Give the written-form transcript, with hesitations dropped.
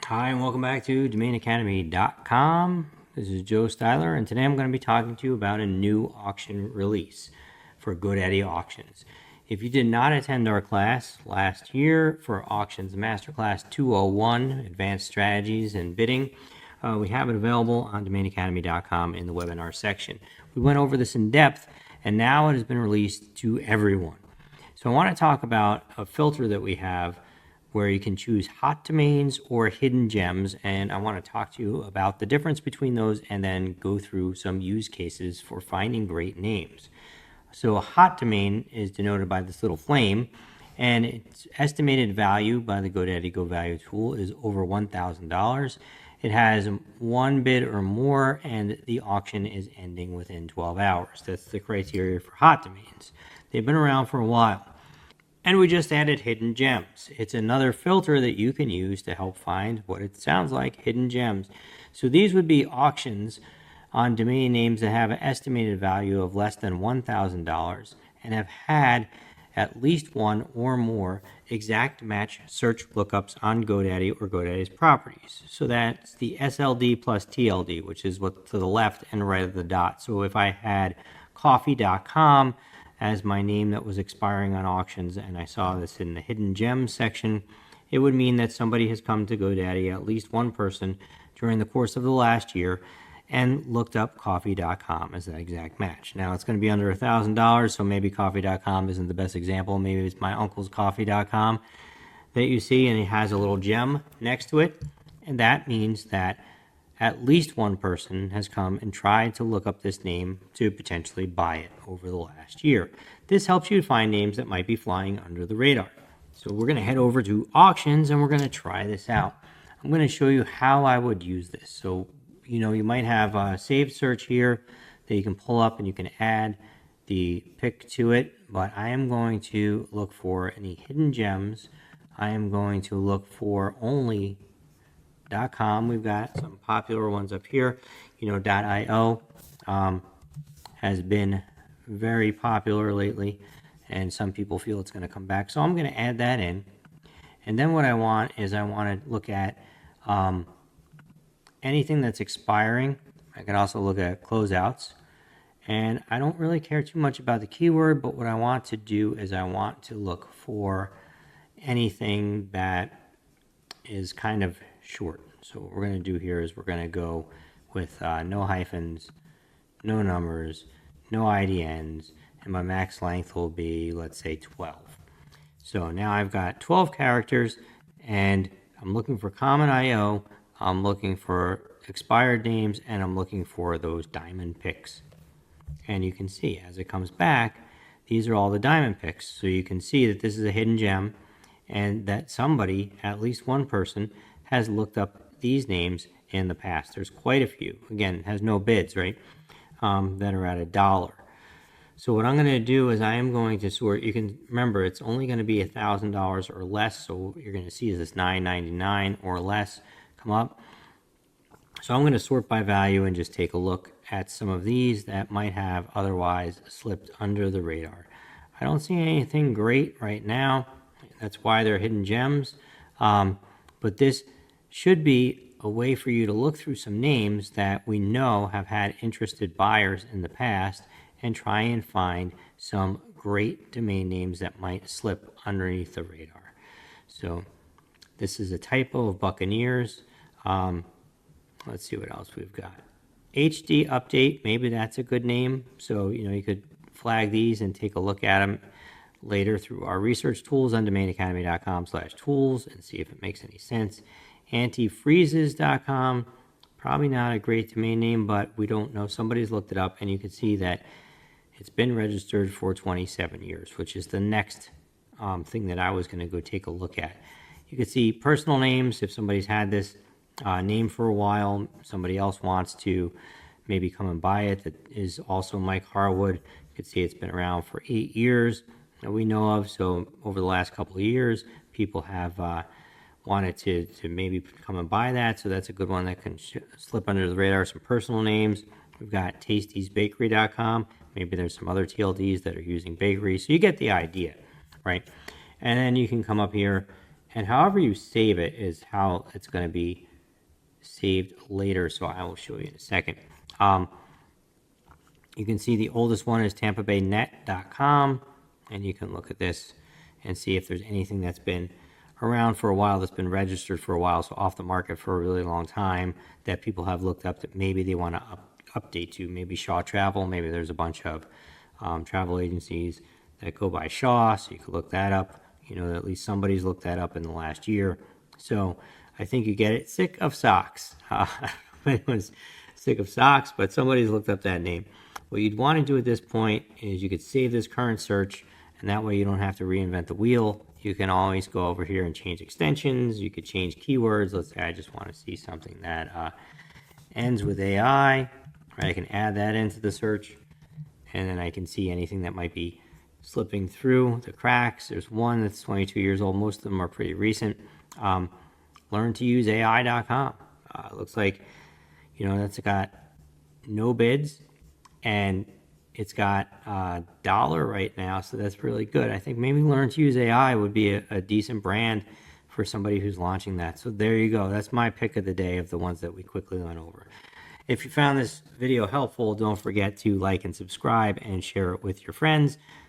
Hi, and welcome back to domainacademy.com. This is Joe Styler, and today I'm going to be talking to you about a new auction release for GoDaddy Auctions. If you did not attend our class last year for Auctions Masterclass 201, Advanced Strategies and Bidding, we have it available on domainacademy.com in the webinar section. We went over this in depth, and now it has been released to everyone. So I want to talk about a filter that we have where you can choose hot domains or hidden gems, and I want to talk to you about the difference between those and then go through some use cases for finding great names. So a hot domain is denoted by this little flame, and its estimated value by the GoDaddy Go Value tool is over $1,000. It has one bid or more, and the auction is ending within 12 hours. That's the criteria for hot domains. They've been around for a while. And we just added hidden gems. It's another filter that you can use to help find what it sounds like, hidden gems. So these would be auctions on domain names that have an estimated value of less than $1,000 and have had at least one or more exact match search lookups on GoDaddy or GoDaddy's properties. So that's the SLD plus TLD, which is what's to the left and right of the dot. So if I had coffee.com as my name that was expiring on auctions and I saw this in the hidden gems section, it would mean that somebody has come to GoDaddy, at least one person, during the course of the last year and looked up coffee.com as that exact match. Now it's going to be under $1,000, so maybe coffee.com isn't the best example. Maybe it's my uncle's coffee.com that you see, and it has a little gem next to it, and that means that at least one person has come and tried to look up this name to potentially buy it over the last year. This helps you find names that might be flying under the radar. So we're going to head over to auctions and we're going to try this out. I'm going to show you how I would use this. So, you might have a saved search here that you can pull up and you can add the pick to it, but I am going to look for any hidden gems. I am going to look for only .com. We've got some popular ones up here. .io has been very popular lately, and some people feel it's going to come back. So I'm going to add that in. And then what I want is I want to look at anything that's expiring. I can also look at closeouts. And I don't really care too much about the keyword, but what I want to do is I want to look for anything that is kind of short. So what we're going to do here is we're going to go with no hyphens, no numbers, no IDNs, and my max length will be, let's say, 12. So now I've got 12 characters, and I'm looking for common IO, I'm looking for expired names, and I'm looking for those diamond picks. And you can see as it comes back, these are all the diamond picks. So you can see that this is a hidden gem, and that somebody, at least one person, has looked up these names in the past. There's quite a few. Again, it has no bids, right? That are at $1. So what I'm going to do is I am going to sort. You can remember it's only going to be $1,000 or less. So you're going to see is this $9.99 or less come up. So I'm going to sort by value and just take a look at some of these that might have otherwise slipped under the radar. I don't see anything great right now. That's why they're hidden gems. But this should be a way for you to look through some names that we know have had interested buyers in the past and try and find some great domain names that might slip underneath the radar. So this is a typo of Buccaneers. Let's see what else we've got. HD Update, maybe that's a good name. So, you could flag these and take a look at them later through our research tools on domainacademy.com/tools and see if it makes any sense. Antifreezes.com, probably not a great domain name, but we don't know. Somebody's looked it up, and you can see that it's been registered for 27 years, which is the next thing that I was going to go take a look at. You can see personal names. If somebody's had this name for a while, somebody else wants to maybe come and buy it, that is also Mike Harwood. You can see it's been around for 8 years that we know of. So over the last couple of years, people have wanted to maybe come and buy that. So that's a good one that can slip under the radar. Some personal names. We've got tastiesbakery.com. Maybe there's some other TLDs that are using bakery. So you get the idea, right? And then you can come up here And however you save it is how it's going to be saved later. So I will show you in a second. You can see the oldest one is tampabaynet.com, and you can look at this and see if there's anything that's been around for a while, that's been registered for a while, so off the market for a really long time, that people have looked up that maybe they want to update to. Maybe Shaw Travel, maybe there's a bunch of travel agencies that go by Shaw, so you could look that up. You know, at least somebody's looked that up in the last year. So I think you get it. Sick of socks. I don't know if anyone's sick of socks, but somebody's looked up that name. What you'd want to do at this point is you could save this current search, and that way you don't have to reinvent the wheel. You can always go over here and change extensions. You could change keywords. Let's say I just want to see something that ends with AI. Right? I can add that into the search, and then I can see anything that might be slipping through the cracks. There's one that's 22 years old. Most of them are pretty recent. LearnToUseAI.com. Looks like, you know, that's got no bids, and it's got $1 right now, so that's really good. I think maybe Learn to Use AI would be a decent brand for somebody who's launching that. So there you go. That's my pick of the day of the ones that we quickly went over. If you found this video helpful, don't forget to like and subscribe and share it with your friends.